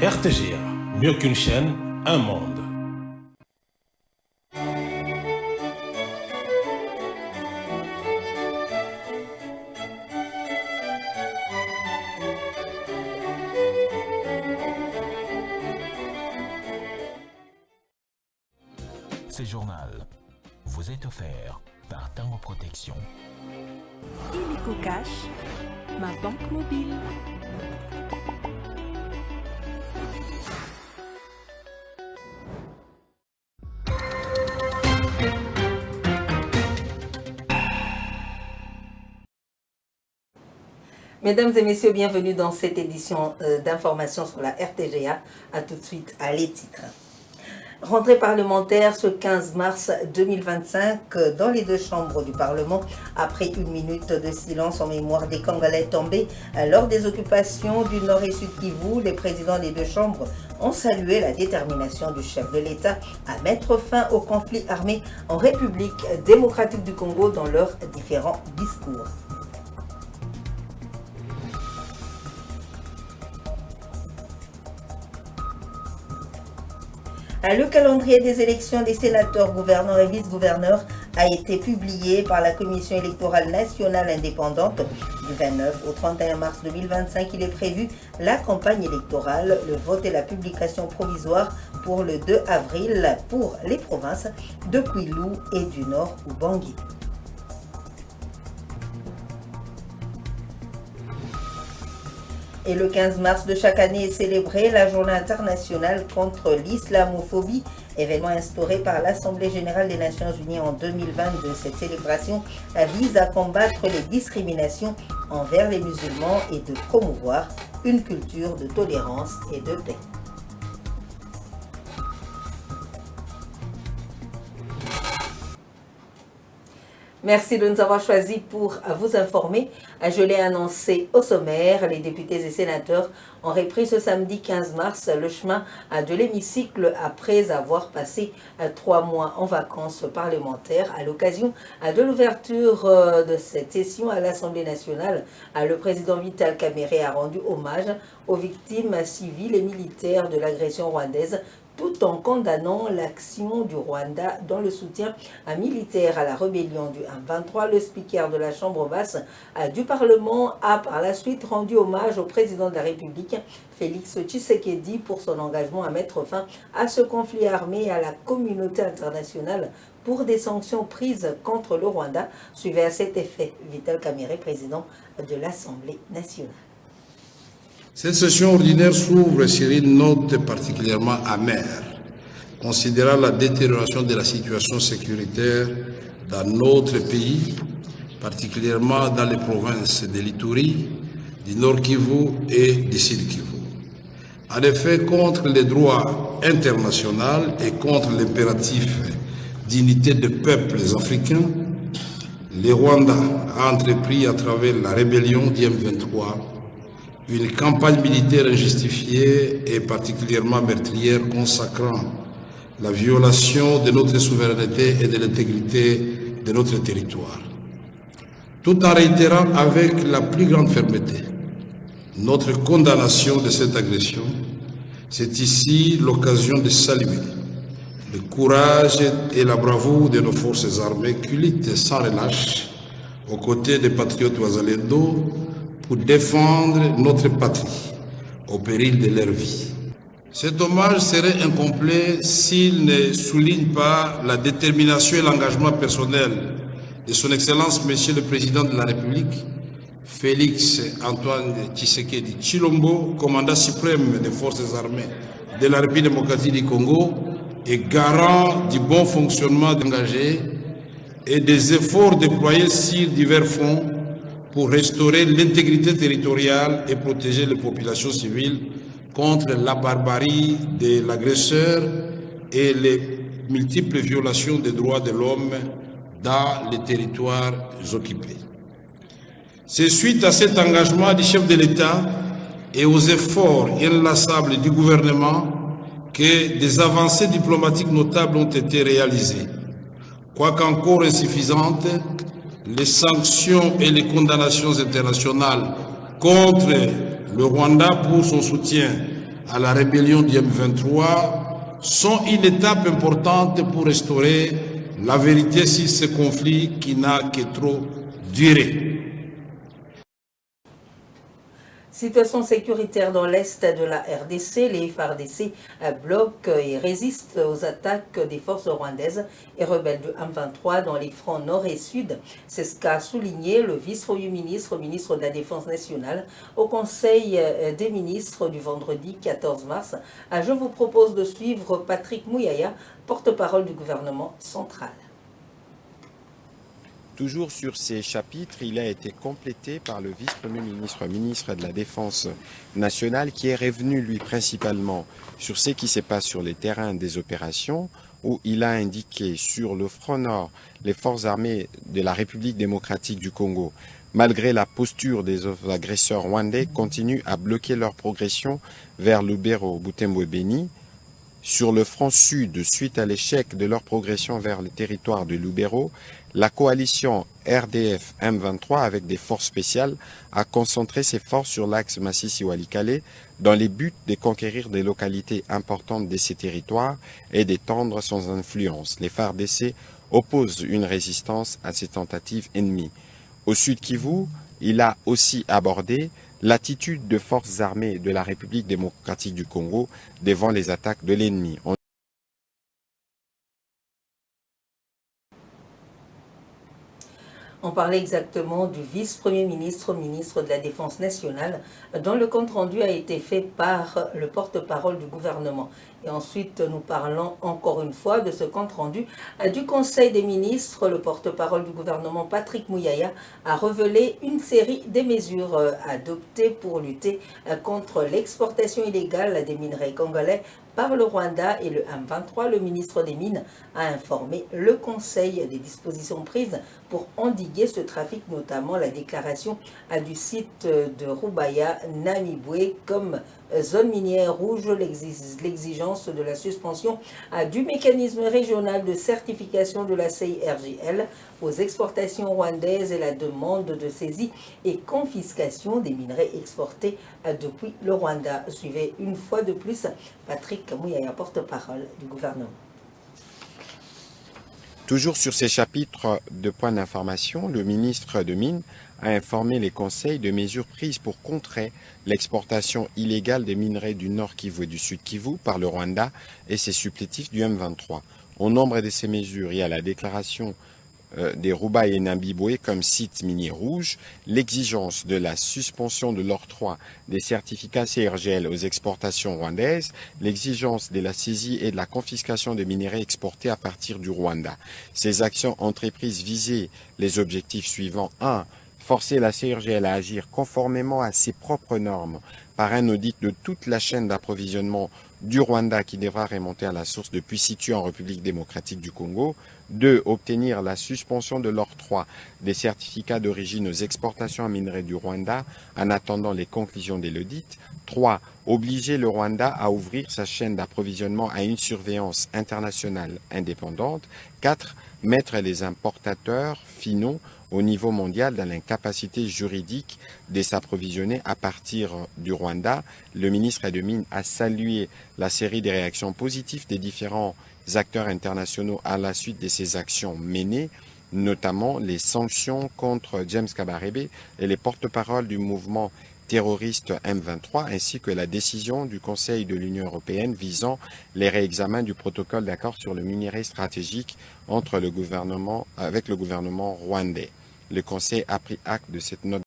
RTGA, mieux qu'une chaîne, un monde. Ce journal vous est offert par Tango Protection. Illico Cash, ma banque mobile. Mesdames et messieurs, bienvenue dans cette édition d'information sur la RTGA. A tout de suite à les titres. Rentrée parlementaire ce 15 mars 2025 dans les deux chambres du Parlement après une minute de silence en mémoire des Congolais tombés lors des occupations du Nord et Sud Kivu. Les présidents des deux chambres ont salué la détermination du chef de l'État à mettre fin au conflit armé en République démocratique du Congo dans leurs différents discours. Le calendrier des élections des sénateurs, gouverneurs et vice-gouverneurs a été publié par la Commission électorale nationale indépendante du 29 au 31 mars 2025. Il est prévu la campagne électorale, le vote et la publication provisoire pour le 2 avril pour les provinces de Kwilu et du Nord Ubangi. Et le 15 mars de chaque année est célébrée la journée internationale contre l'islamophobie, événement instauré par l'Assemblée générale des Nations unies en 2022. Cette célébration vise à combattre les discriminations envers les musulmans et de promouvoir une culture de tolérance et de paix. Merci de nous avoir choisis pour vous informer. Je l'ai annoncé au sommaire, les députés et sénateurs ont repris ce samedi 15 mars le chemin de l'hémicycle après avoir passé 3 mois en vacances parlementaires. À l'occasion de l'ouverture de cette session à l'Assemblée nationale, le président Vital Kamerhe a rendu hommage aux victimes civiles et militaires de l'agression rwandaise, tout en condamnant l'action du Rwanda dans le soutien militaire à la rébellion du M23. Le speaker de la Chambre basse du Parlement a par la suite rendu hommage au président de la République, Félix Tshisekedi, pour son engagement à mettre fin à ce conflit armé et à la communauté internationale pour des sanctions prises contre le Rwanda. Suivez à cet effet Vital Kamerhe, président de l'Assemblée nationale. Cette session ordinaire s'ouvre sur une note particulièrement amère, considérant la détérioration de la situation sécuritaire dans notre pays, particulièrement dans les provinces de l'Ituri, du Nord Kivu et du Sud Kivu. En effet, contre les droits internationaux et contre l'impératif d'unité des peuples africains, le Rwanda a entrepris à travers la rébellion du M23 une campagne militaire injustifiée et particulièrement meurtrière consacrant la violation de notre souveraineté et de l'intégrité de notre territoire. Tout en réitérant avec la plus grande fermeté notre condamnation de cette agression, c'est ici l'occasion de saluer le courage et la bravoure de nos forces armées qui luttent sans relâche aux côtés des patriotes Wazalendo pour défendre notre patrie au péril de leur vie. Cet hommage serait incomplet s'il ne souligne pas la détermination et l'engagement personnel de son Excellence Monsieur le Président de la République, Félix Antoine Tshisekedi Tshilombo, commandant suprême des forces armées de la République démocratique du Congo et garant du bon fonctionnement engagé et des efforts déployés sur divers fronts pour restaurer l'intégrité territoriale et protéger les populations civiles contre la barbarie de l'agresseur et les multiples violations des droits de l'homme dans les territoires occupés. C'est suite à cet engagement du chef de l'État et aux efforts inlassables du gouvernement que des avancées diplomatiques notables ont été réalisées. Quoiqu'encore insuffisantes, les sanctions et les condamnations internationales contre le Rwanda pour son soutien à la rébellion du M23 sont une étape importante pour restaurer la vérité sur ce conflit qui n'a que trop duré. Situation sécuritaire dans l'est de la RDC, les FARDC bloquent et résistent aux attaques des forces rwandaises et rebelles du M23 dans les fronts nord et sud. C'est ce qu'a souligné le vice-premier ministre, ministre de la Défense nationale, au Conseil des ministres du vendredi 14 mars. Je vous propose de suivre Patrick Mouyaya, porte-parole du gouvernement central. Toujours sur ces chapitres, il a été complété par le vice-premier ministre, ministre de la Défense nationale, qui est revenu, lui, principalement sur ce qui se passe sur les terrains des opérations, où il a indiqué sur le front nord, les forces armées de la République démocratique du Congo, malgré la posture des agresseurs rwandais, continuent à bloquer leur progression vers Lubero, Butembo et Beni. Sur le front sud, suite à l'échec de leur progression vers le territoire de Lubero, la coalition RDF M23 avec des forces spéciales a concentré ses forces sur l'axe Masisi-Walikale dans les buts de conquérir des localités importantes de ces territoires et d'étendre son influence. Les FARDC opposent une résistance à ces tentatives ennemies. Au sud Kivu, il a aussi abordé l'attitude de forces armées de la République démocratique du Congo devant les attaques de l'ennemi. On parlait exactement du vice-premier ministre, ministre de la Défense nationale, dont le compte-rendu a été fait par le porte-parole du gouvernement. Et ensuite, nous parlons encore une fois de ce compte-rendu du Conseil des ministres. Le porte-parole du gouvernement, Patrick Mouyaya, a révélé une série de mesures adoptées pour lutter contre l'exportation illégale des minerais congolais par le Rwanda et le M23. Le ministre des Mines a informé le Conseil des dispositions prises pour endiguer ce trafic, notamment la déclaration du site de Rubaya Namibwe comme zone minière rouge, l'exigence de la suspension du mécanisme régional de certification de la CIRGL aux exportations rwandaises et la demande de saisie et confiscation des minerais exportés depuis le Rwanda. Suivez une fois de plus Patrick Mouyaya, porte-parole du gouvernement. Toujours sur ces chapitres de points d'information, le ministre de Mines a informé les conseils de mesures prises pour contrer l'exportation illégale des minerais du Nord Kivu et du Sud Kivu par le Rwanda et ses supplétifs du M23. Au nombre de ces mesures, il y a la déclaration des Rouba et Namibwe comme sites miniers rouges, l'exigence de la suspension de l'octroi des certificats CIRGL aux exportations rwandaises, l'exigence de la saisie et de la confiscation des minerais exportés à partir du Rwanda. Ces actions entreprises visaient les objectifs suivants. 1. Forcer la CIRGL à agir conformément à ses propres normes par un audit de toute la chaîne d'approvisionnement du Rwanda qui devra remonter à la source depuis situé en République démocratique du Congo. 2. Obtenir la suspension de l'octroi des certificats d'origine aux exportations en minerais du Rwanda en attendant les conclusions de l'audit. 3. Obliger le Rwanda à ouvrir sa chaîne d'approvisionnement à une surveillance internationale indépendante. 4. Mettre les importateurs finaux au niveau mondial dans l'incapacité juridique de s'approvisionner à partir du Rwanda. Le ministre de Mines a salué la série de réactions positives des différents acteurs internationaux à la suite de ces actions menées, notamment les sanctions contre James Kabarebe et les porte-paroles du mouvement terroriste M23, ainsi que la décision du Conseil de l'Union européenne visant les réexamens du protocole d'accord sur le minerai stratégique entre le gouvernement, avec le gouvernement rwandais. Le Conseil a pris acte de cette note.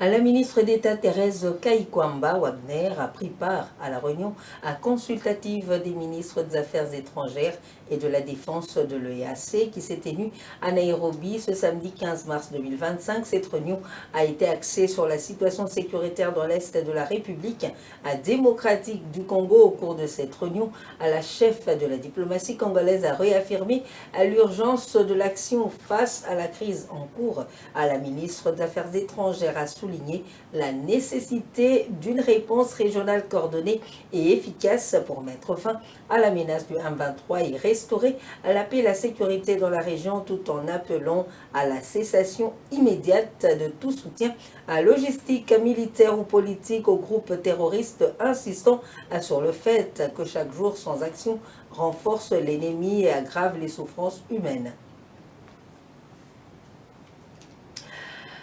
La ministre d'État Thérèse Kaikwamba Wagner a pris part à la réunion consultative des ministres des Affaires étrangères et de la Défense de l'EAC qui s'est tenue à Nairobi ce samedi 15 mars 2025. Cette réunion a été axée sur la situation sécuritaire dans l'Est de la République démocratique du Congo. Au cours de cette réunion, la chef de la diplomatie congolaise a réaffirmé l'urgence de l'action face à la crise en cours. La ministre des Affaires étrangères a souligné la nécessité d'une réponse régionale coordonnée et efficace pour mettre fin à la menace du M23 et restaurer la paix et la sécurité dans la région tout en appelant à la cessation immédiate de tout soutien logistique, militaire ou politique aux groupes terroristes, insistant sur le fait que chaque jour sans action renforce l'ennemi et aggrave les souffrances humaines.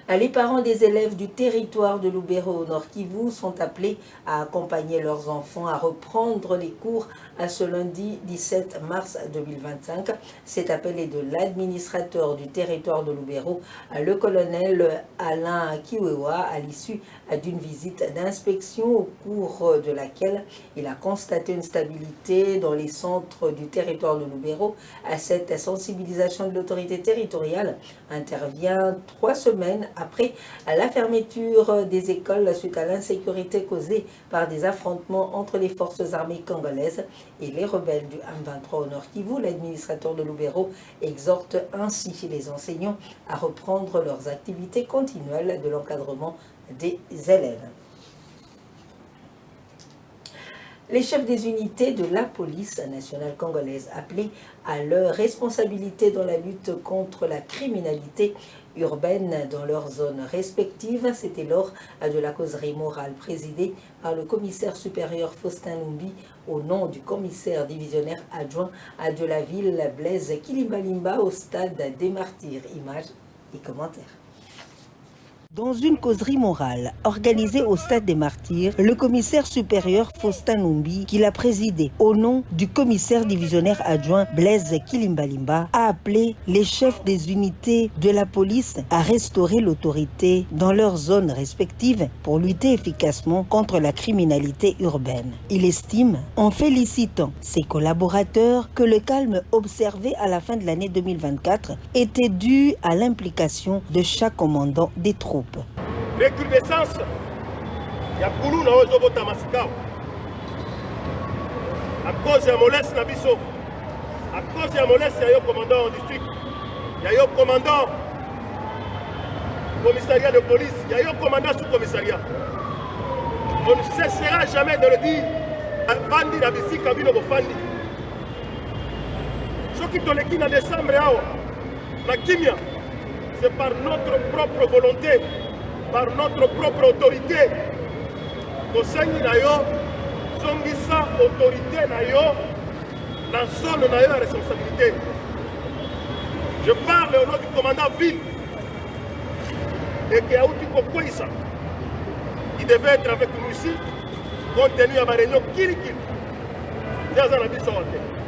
Les parents des élèves du territoire de Lubero au Nord Kivu sont appelés à accompagner leurs enfants à reprendre les cours à ce lundi 17 mars 2025. Cet appel est de l'administrateur du territoire de Lubero, le colonel Alain Kiwewa, à l'issue d'une visite d'inspection au cours de laquelle il a constaté une stabilité dans les centres du territoire de Lubero. Cette sensibilisation de l'autorité territoriale intervient 3 semaines après la fermeture des écoles suite à l'insécurité causée par des affrontements entre les forces armées congolaises et les rebelles du M23 au Nord Kivu. L'administrateur de Lubero exhorte ainsi les enseignants à reprendre leurs activités continuelles de l'encadrement des élèves. Les chefs des unités de la police nationale congolaise appelés à leur responsabilité dans la lutte contre la criminalité urbaine dans leurs zones respectives. C'était lors de la causerie morale présidée par le commissaire supérieur Faustin Lumbi au nom du commissaire divisionnaire adjoint de la ville Blaise Kilimbalimba au stade des Martyrs. Images et commentaires. Dans une causerie morale organisée au Stade des Martyrs, le commissaire supérieur Faustin Numbi, qui l'a présidé au nom du commissaire divisionnaire adjoint Blaise Kilimbalimba, a appelé les chefs des unités de la police à restaurer l'autorité dans leurs zones respectives pour lutter efficacement contre la criminalité urbaine. Il estime, en félicitant ses collaborateurs, que le calme observé à la fin de l'année 2024 était dû à l'implication de chaque commandant des troupes. Recrudescence ya Kulu na ozobota masikao à cause ya molesse na biso, à cause ya molesse ya yo commandant en district, ya yo commandant commissariat de police, ya yo commandant sous-commissariat. On ne cessera jamais de le dire. Bandi na bisika bino bofandi soki toleki na décembre awa na kimia, c'est par notre propre volonté, par notre propre autorité. Tosengi na yo, zongisa autorité na yo, la zone na yo la responsabilité. Je parle au nom du commandant ville et qui a outil Kokoïsa. Il devait être avec nous ici, compte tenu à ma réunion Kirikiri.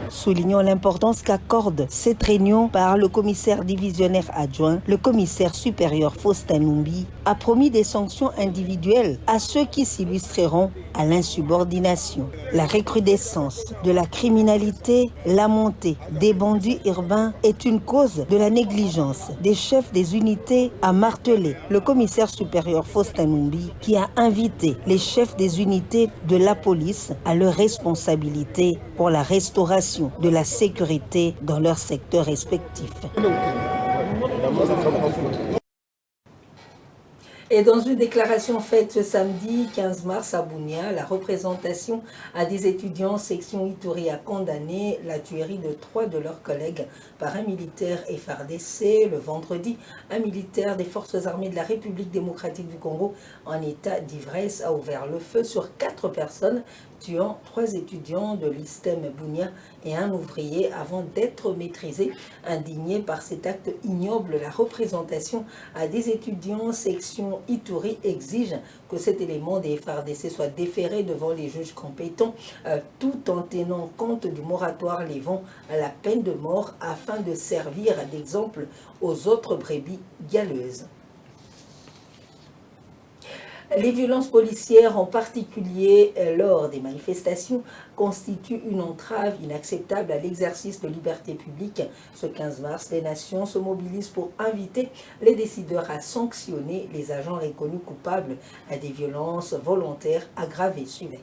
Soulignant l'importance qu'accorde cette réunion par le commissaire divisionnaire adjoint, le commissaire supérieur Faustin Numbi a promis des sanctions individuelles à ceux qui s'illustreront à l'insubordination. La recrudescence de la criminalité, la montée des bandits urbains est une cause de la négligence des chefs des unités, a martelé le commissaire supérieur Faustin Numbi, qui a invité les chefs des unités de la police à leur responsabilité pour la restauration de la sécurité dans leurs secteurs respectifs. Et dans une déclaration faite ce samedi 15 mars à Bunia, la représentation des étudiants section Ituri a condamné la tuerie de 3 de leurs collègues par un militaire FARDC. Le vendredi, un militaire des forces armées de la République démocratique du Congo en état d'ivresse a ouvert le feu sur 4 personnes, tuant 3 étudiants de l'ISTEM Bunia et un ouvrier avant d'être maîtrisé. Indigné par cet acte ignoble, la représentation des étudiants section Ituri exige que cet élément des FARDC soit déféré devant les juges compétents, tout en tenant compte du moratoire lévant à la peine de mort afin de servir d'exemple aux autres brebis galeuses. Les violences policières, en particulier lors des manifestations, constituent une entrave inacceptable à l'exercice de liberté publique. Ce 15 mars, les nations se mobilisent pour inviter les décideurs à sanctionner les agents reconnus coupables à des violences volontaires aggravées. Suivez.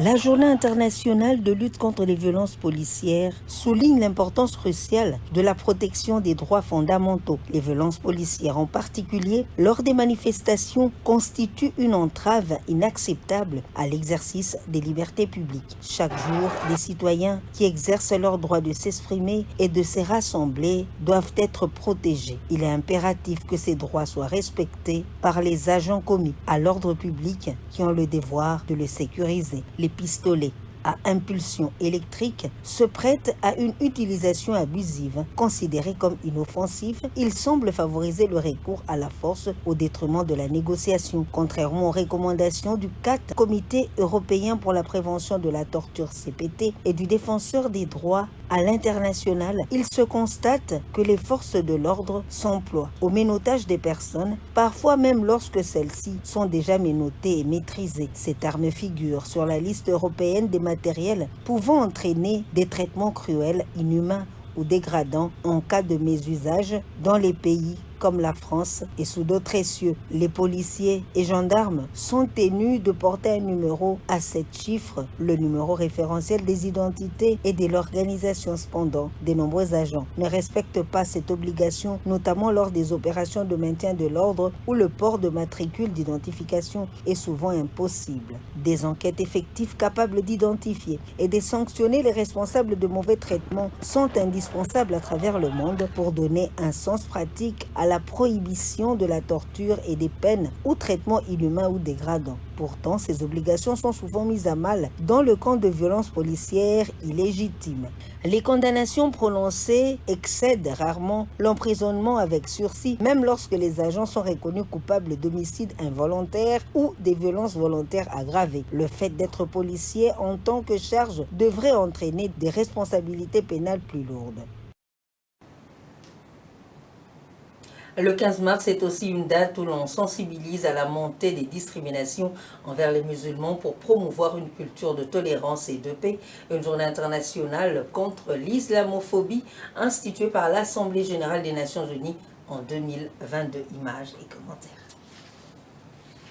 La Journée internationale de lutte contre les violences policières souligne l'importance cruciale de la protection des droits fondamentaux. Les violences policières, en particulier lors des manifestations, constituent une entrave inacceptable à l'exercice des libertés publiques. Chaque jour, les citoyens qui exercent leur droit de s'exprimer et de se rassembler doivent être protégés. Il est impératif que ces droits soient respectés par les agents commis à l'ordre public qui ont le devoir de le sécuriser. Les pistolets à impulsion électrique se prêtent à une utilisation abusive. Considérés comme inoffensifs, ils semblent favoriser le recours à la force au détriment de la négociation. Contrairement aux recommandations du CAT, Comité européen pour la prévention de la torture CPT, et du défenseur des droits à l'international, il se constate que les forces de l'ordre s'emploient au ménotage des personnes, parfois même lorsque celles-ci sont déjà ménotées et maîtrisées. Cette arme figure sur la liste européenne des matériels pouvant entraîner des traitements cruels, inhumains ou dégradants en cas de mésusage dans les pays comme la France et sous d'autres essieux. Les policiers et gendarmes sont tenus de porter un numéro à 7 chiffres, le numéro référentiel des identités et de l'organisation. Cependant, de nombreux agents ne respectent pas cette obligation, notamment lors des opérations de maintien de l'ordre où le port de matricule d'identification est souvent impossible. Des enquêtes effectives capables d'identifier et de sanctionner les responsables de mauvais traitements sont indispensables à travers le monde pour donner un sens pratique à la prohibition de la torture et des peines ou traitements inhumains ou dégradants. Pourtant, ces obligations sont souvent mises à mal dans le camp de violences policières illégitimes. Les condamnations prononcées excèdent rarement l'emprisonnement avec sursis, même lorsque les agents sont reconnus coupables d'homicide involontaire ou des violences volontaires aggravées. Le fait d'être policier en tant que charge devrait entraîner des responsabilités pénales plus lourdes. Le 15 mars est aussi une date où l'on sensibilise à la montée des discriminations envers les musulmans pour promouvoir une culture de tolérance et de paix. Une journée internationale contre l'islamophobie instituée par l'Assemblée générale des Nations unies en 2022. Images et commentaires.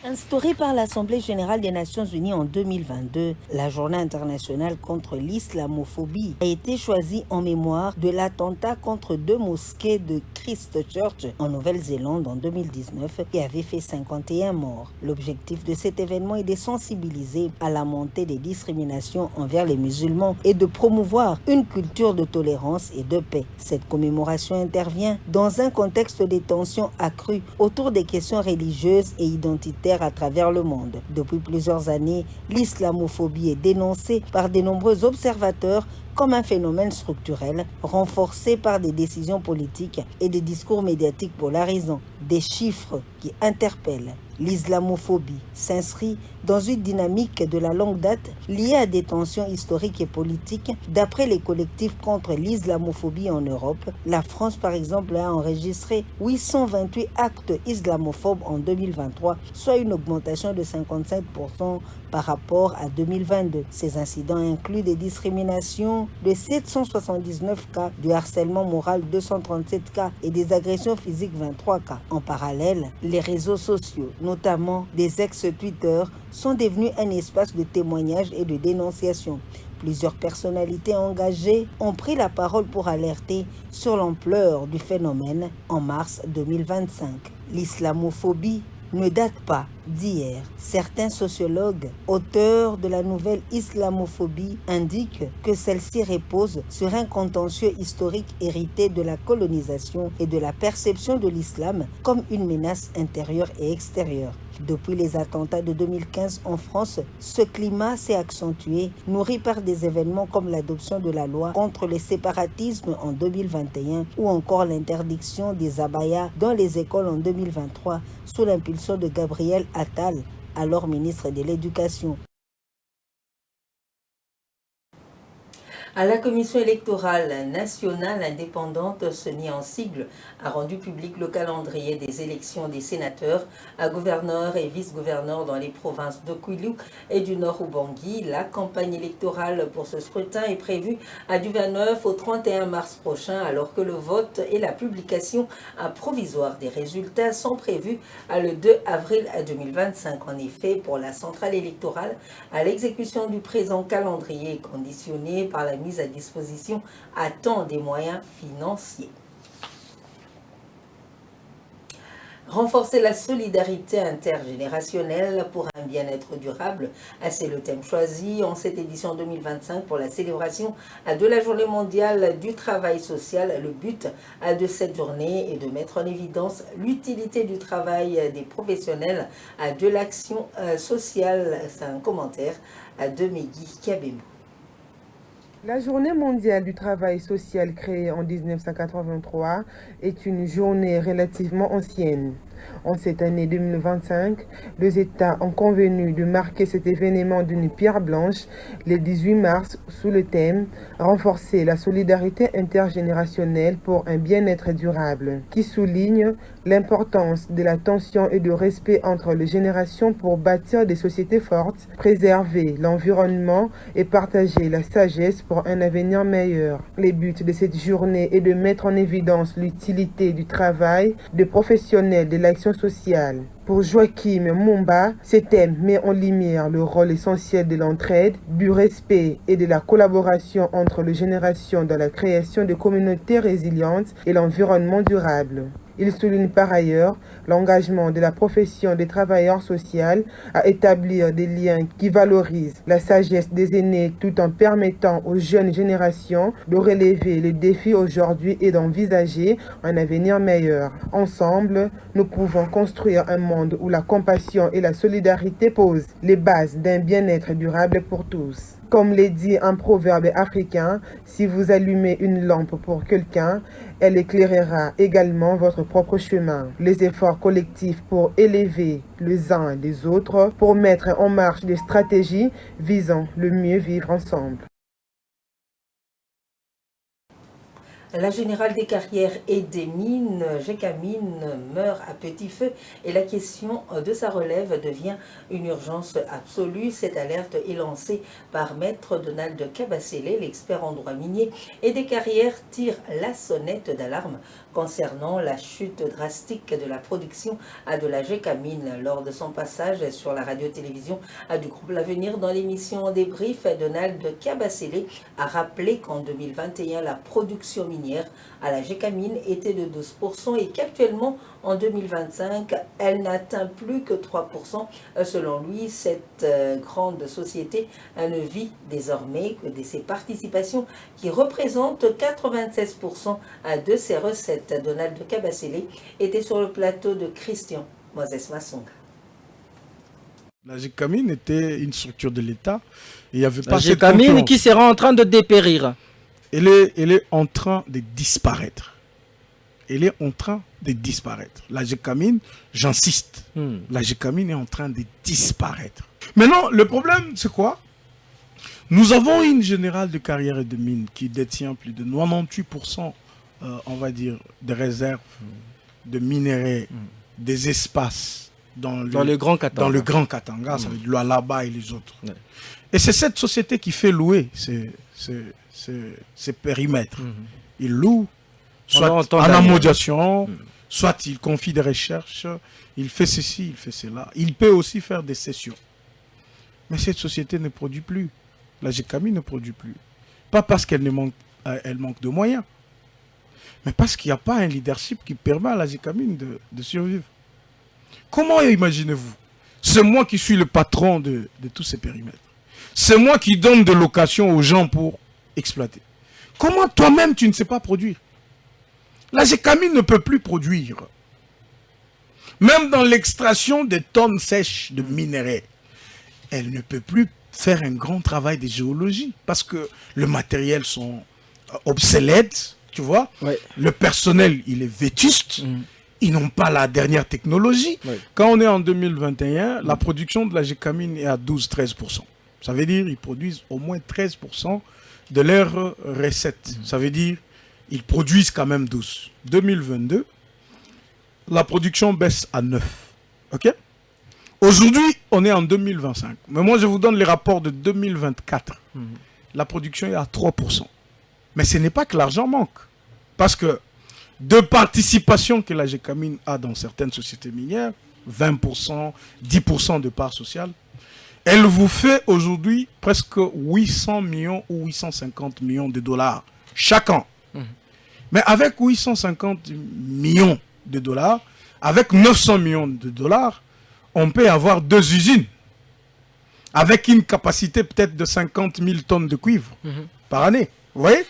Instaurée par l'Assemblée générale des Nations unies en 2022, la journée internationale contre l'islamophobie a été choisie en mémoire de l'attentat contre 2 mosquées de Christchurch en Nouvelle-Zélande en 2019 qui avait fait 51 morts. L'objectif de cet événement est de sensibiliser à la montée des discriminations envers les musulmans et de promouvoir une culture de tolérance et de paix. Cette commémoration intervient dans un contexte de tensions accrues autour des questions religieuses et identitaires à travers le monde. Depuis plusieurs années, l'islamophobie est dénoncée par de nombreux observateurs comme un phénomène structurel renforcé par des décisions politiques et des discours médiatiques polarisants. Des chiffres qui interpellent. L'islamophobie s'inscrit dans une dynamique de la longue date liée à des tensions historiques et politiques. D'après les collectifs contre l'islamophobie en Europe, la France par exemple a enregistré 828 actes islamophobes en 2023, soit une augmentation de 57% par rapport à 2022. Ces incidents incluent des discriminations de 779 cas, du harcèlement moral 237 cas et des agressions physiques 23 cas. En parallèle, les réseaux sociaux, notamment des ex-Twitter, sont devenus un espace de témoignage et de dénonciation. Plusieurs personnalités engagées ont pris la parole pour alerter sur l'ampleur du phénomène en mars 2025. L'islamophobie ne date pas d'hier. Certains sociologues, auteurs de la nouvelle islamophobie, indiquent que celle-ci repose sur un contentieux historique hérité de la colonisation et de la perception de l'islam comme une menace intérieure et extérieure. Depuis les attentats de 2015 en France, ce climat s'est accentué, nourri par des événements comme l'adoption de la loi contre le séparatisme en 2021 ou encore l'interdiction des abayas dans les écoles en 2023 sous l'impulsion de Gabriel Attal, alors ministre de l'Éducation. La Commission électorale nationale indépendante, CENI en sigle, a rendu public le calendrier des élections des sénateurs, gouverneurs et vice-gouverneurs dans les provinces de Kwilu et du Nord Ubangi. La campagne électorale pour ce scrutin est prévue du 29 au 31 mars prochain, alors que le vote et la publication provisoire des résultats sont prévus le 2 avril 2025. En effet, pour la centrale électorale, l'exécution du présent calendrier est conditionnée par la mise à disposition à temps des moyens financiers. Renforcer la solidarité intergénérationnelle pour un bien-être durable, c'est le thème choisi en cette édition 2025 pour la célébration de la Journée mondiale du travail social. Le but de cette journée est de mettre en évidence l'utilité du travail des professionnels de l'action sociale. C'est un commentaire de Megui Kabemou. La Journée mondiale du travail social créée en 1983 est une journée relativement ancienne. En cette année 2025, les États ont convenu de marquer cet événement d'une pierre blanche le 18 mars sous le thème « Renforcer la solidarité intergénérationnelle pour un bien-être durable » qui souligne l'importance de l'attention et du respect entre les générations pour bâtir des sociétés fortes, préserver l'environnement et partager la sagesse pour un avenir meilleur. Le but de cette journée est de mettre en évidence l'utilité du travail des professionnels de l'action sociale. Pour Joachim Mumba, ce thème met en lumière le rôle essentiel de l'entraide, du respect et de la collaboration entre les générations dans la création de communautés résilientes et l'environnement durable. Il souligne par ailleurs l'engagement de la profession des travailleurs sociaux à établir des liens qui valorisent la sagesse des aînés tout en permettant aux jeunes générations de relever les défis aujourd'hui et d'envisager un avenir meilleur. Ensemble, nous pouvons construire un monde où la compassion et la solidarité posent les bases d'un bien-être durable pour tous. Comme le dit un proverbe africain, si vous allumez une lampe pour quelqu'un, elle éclairera également votre propre chemin. Les efforts collectifs pour élever les uns les autres, pour mettre en marche des stratégies visant le mieux vivre ensemble. La générale des carrières et des mines, Gécamines, meurt à petit feu et la question de sa relève devient une urgence absolue. Cette alerte est lancée par Maître Donald Kabasele, l'expert en droit minier et des carrières, tire la sonnette d'alarme concernant la chute drastique de la production de la Gécamine. Lors de son passage sur la radio-télévision du groupe L'Avenir dans l'émission Débrief, Donald Kabasele a rappelé qu'en 2021, la production minière à la Gécamine était de 12% et qu'actuellement en 2025 elle n'atteint plus que 3%. Selon lui, cette grande société ne vit désormais que de ses participations qui représentent 96% de ses recettes. Donald Kabasele était sur le plateau de Christian Moses Massonga. La Gécamine était une structure de l'État. Il y avait pas la Gécamine qui sera en train de dépérir. Elle est en train de disparaître. Elle est en train de disparaître. La Gécamine, j'insiste, la Gécamine est en train de disparaître. Maintenant, le problème, c'est quoi? Nous avons une générale de carrière et de mines qui détient plus de 98%, on va dire, des réserves de minerais, des espaces dans le Grand Katanga. Dans le Grand Katanga, ça veut dire là-bas et les autres. Ouais. Et c'est cette société qui fait louer ces périmètres. Il loue, soit en amodiation, soit il confie des recherches, il fait ceci, il fait cela. Il peut aussi faire des cessions. Mais cette société ne produit plus. La Gécamine ne produit plus. Pas parce qu'elle manque de moyens, mais parce qu'il n'y a pas un leadership qui permet à la Gécamine de survivre. Comment imaginez-vous? C'est moi qui suis le patron de tous ces périmètres. C'est moi qui donne des locations aux gens pour exploiter. Comment toi-même tu ne sais pas produire? La Gécamine ne peut plus produire. Même dans l'extraction des tonnes sèches de minerais, elle ne peut plus faire un grand travail de géologie parce que le matériel sont obsolètes, tu vois. Ouais. Le personnel, il est vétuste. Ils n'ont pas la dernière technologie. Ouais. Quand on est en 2021, la production de la Gécamine est à 12-13%. Ça veut dire qu'ils produisent au moins 13% de leurs recettes. Ça veut dire ils produisent quand même 12. 2022, la production baisse à 9. OK? Aujourd'hui, on est en 2025. Mais moi, je vous donne les rapports de 2024. La production est à 3%. Mais ce n'est pas que l'argent manque. Parce que de participation que la GECAMIN a dans certaines sociétés minières, 20%, 10% de part sociale, elle vous fait aujourd'hui presque 800 millions ou 850 millions de dollars chaque an. Mais avec 850 millions de dollars, avec 900 millions de dollars, on peut avoir 2 usines avec une capacité peut-être de 50 000 tonnes de cuivre par année. Vous voyez?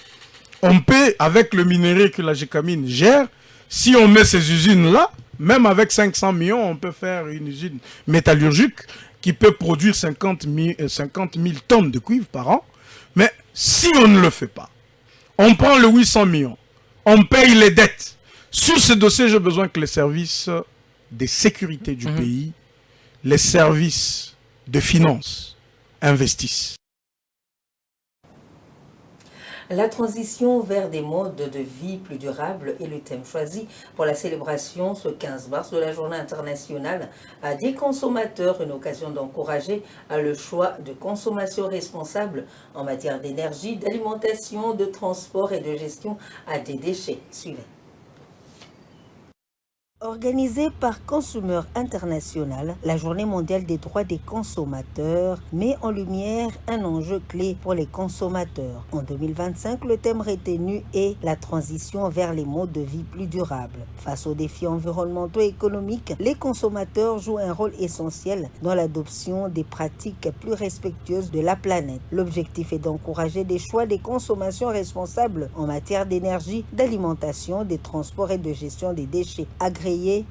On peut, avec le minerai que la GECAMIN gère, si on met ces usines-là, même avec 500 millions, on peut faire une usine métallurgique qui peut produire 50 000 tonnes de cuivre par an. Mais si on ne le fait pas, on prend le 800 millions, on paye les dettes. Sur ce dossier, j'ai besoin que les services de sécurité du pays, les services de finances investissent. La transition vers des modes de vie plus durables est le thème choisi pour la célébration ce 15 mars de la Journée internationale des consommateurs, une occasion d'encourager le choix de consommation responsable en matière d'énergie, d'alimentation, de transport et de gestion des déchets. Suivez. Organisée par Consumer International, la Journée mondiale des droits des consommateurs met en lumière un enjeu clé pour les consommateurs. En 2025, le thème retenu est la transition vers les modes de vie plus durables. Face aux défis environnementaux et économiques, les consommateurs jouent un rôle essentiel dans l'adoption des pratiques plus respectueuses de la planète. L'objectif est d'encourager des choix des consommations responsables en matière d'énergie, d'alimentation, des transports et de gestion des déchets.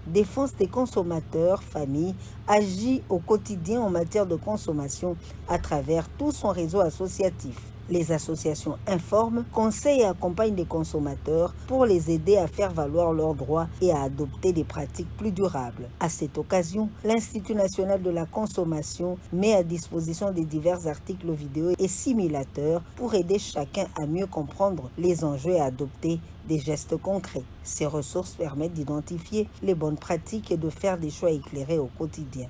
Défense des consommateurs, famille, agit au quotidien en matière de consommation à travers tout son réseau associatif. Les associations informent, conseillent et accompagnent les consommateurs pour les aider à faire valoir leurs droits et à adopter des pratiques plus durables. À cette occasion, l'Institut national de la consommation met à disposition des divers articles vidéo et simulateurs pour aider chacun à mieux comprendre les enjeux et à adopter des gestes concrets. Ces ressources permettent d'identifier les bonnes pratiques et de faire des choix éclairés au quotidien.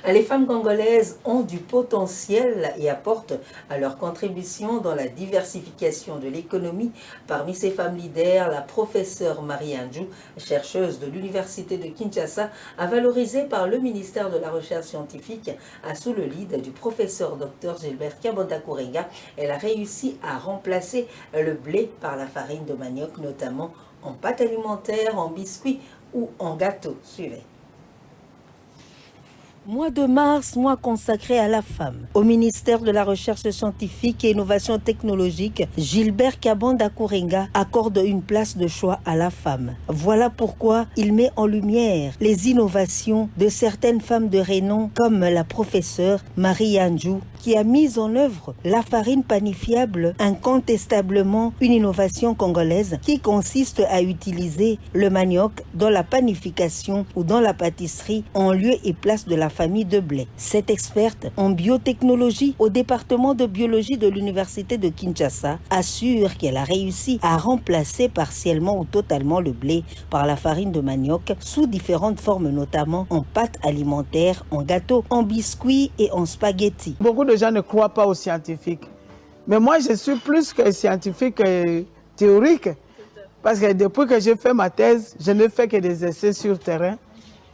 Les femmes congolaises ont du potentiel et apportent leur contribution dans la diversification de l'économie. Parmi ces femmes leaders, la professeure Marie Andjou, chercheuse de l'Université de Kinshasa, valorisée par le ministère de la Recherche scientifique sous le lead du professeur Dr Gilbert Kabonda Kourenga. Elle a réussi à remplacer le blé par la farine de manioc, notamment en pâte alimentaire, en biscuits ou en gâteaux. Suivez. Mois de mars, mois consacré à la femme. Au ministère de la Recherche scientifique et Innovation technologique, Gilbert Kabonda Kourenga accorde une place de choix à la femme. Voilà pourquoi il met en lumière les innovations de certaines femmes de renom comme la professeure Marie Andjou, qui a mis en œuvre la farine panifiable, incontestablement une innovation congolaise qui consiste à utiliser le manioc dans la panification ou dans la pâtisserie en lieu et place de la famille de blé. Cette experte en biotechnologie au département de biologie de l'Université de Kinshasa assure qu'elle a réussi à remplacer partiellement ou totalement le blé par la farine de manioc sous différentes formes, notamment en pâte alimentaire, en gâteau, en biscuits et en spaghettis. Beaucoup de gens ne croient pas aux scientifiques. Mais moi, je suis plus que scientifique théorique. Parce que depuis que j'ai fait ma thèse, je ne fais que des essais sur terrain.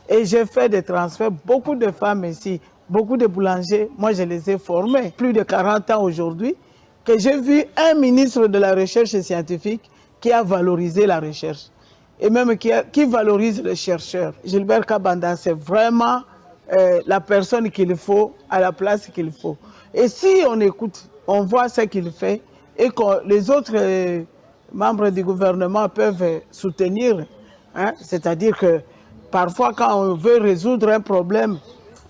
Et j'ai fait des transferts. Beaucoup de femmes ici, beaucoup de boulangers, moi je les ai formés. Plus de 40 ans aujourd'hui, que j'ai vu un ministre de la recherche scientifique qui a valorisé la recherche. Et même qui valorise le chercheur. Gilbert Kabonda, c'est vraiment la personne qu'il faut, à la place qu'il faut. Et si on écoute, on voit ce qu'il fait, et que les autres membres du gouvernement peuvent soutenir, hein, c'est-à-dire que parfois, quand on veut résoudre un problème,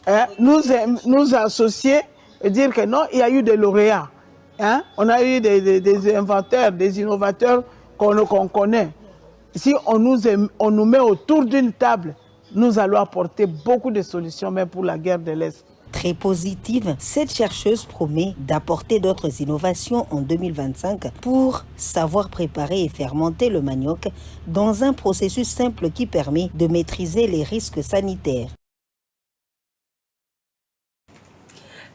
hein, nous associer et dire que non, il y a eu des lauréats. Hein, on a eu des inventeurs, des innovateurs qu'on connaît. Si on nous met autour d'une table, nous allons apporter beaucoup de solutions, même pour la guerre de l'Est. Très positive, cette chercheuse promet d'apporter d'autres innovations en 2025 pour savoir préparer et fermenter le manioc dans un processus simple qui permet de maîtriser les risques sanitaires.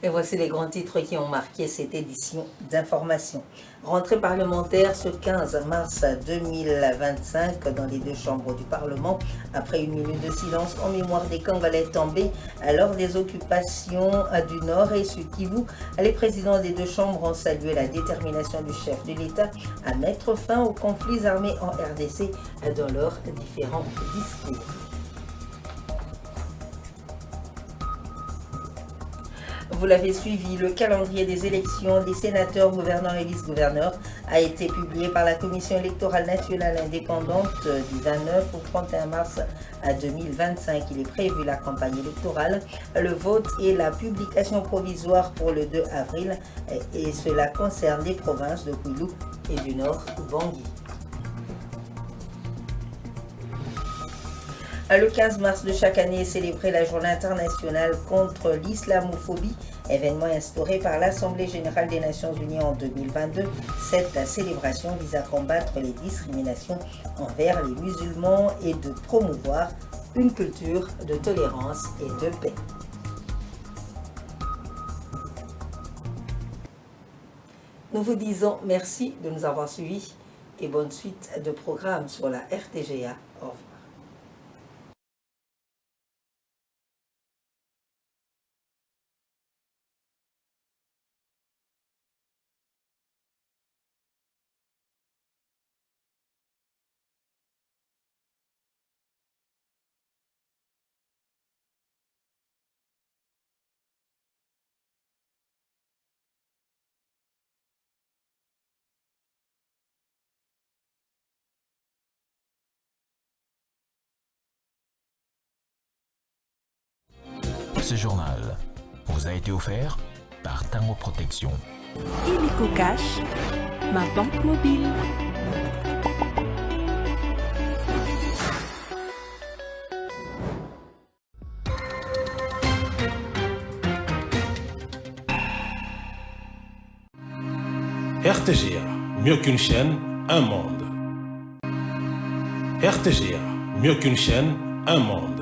Et voici les grands titres qui ont marqué cette édition d'information. Rentrée parlementaire ce 15 mars 2025 dans les deux chambres du Parlement, après une minute de silence en mémoire des Congolais tombés lors des occupations du Nord et Sud Kivu. Les présidents des deux chambres ont salué la détermination du chef de l'État à mettre fin aux conflits armés en RDC dans leurs différents discours. Vous l'avez suivi, le calendrier des élections des sénateurs, gouverneurs et vice-gouverneurs a été publié par la Commission électorale nationale indépendante du 29 au 31 mars 2025. Il est prévu la campagne électorale, le vote et la publication provisoire pour le 2 avril et cela concerne les provinces de Kwilu et du Nord Bangui. Le 15 mars de chaque année est célébrée la Journée internationale contre l'islamophobie, événement instauré par l'Assemblée générale des Nations unies en 2022. Cette célébration vise à combattre les discriminations envers les musulmans et de promouvoir une culture de tolérance et de paix. Nous vous disons merci de nous avoir suivis et bonne suite de programmes sur la RTGA. Au revoir. Ce journal vous a été offert par Tango Protection. Illico Cash, ma banque mobile. RTGA, mieux qu'une chaîne, un monde. RTGA, mieux qu'une chaîne, un monde.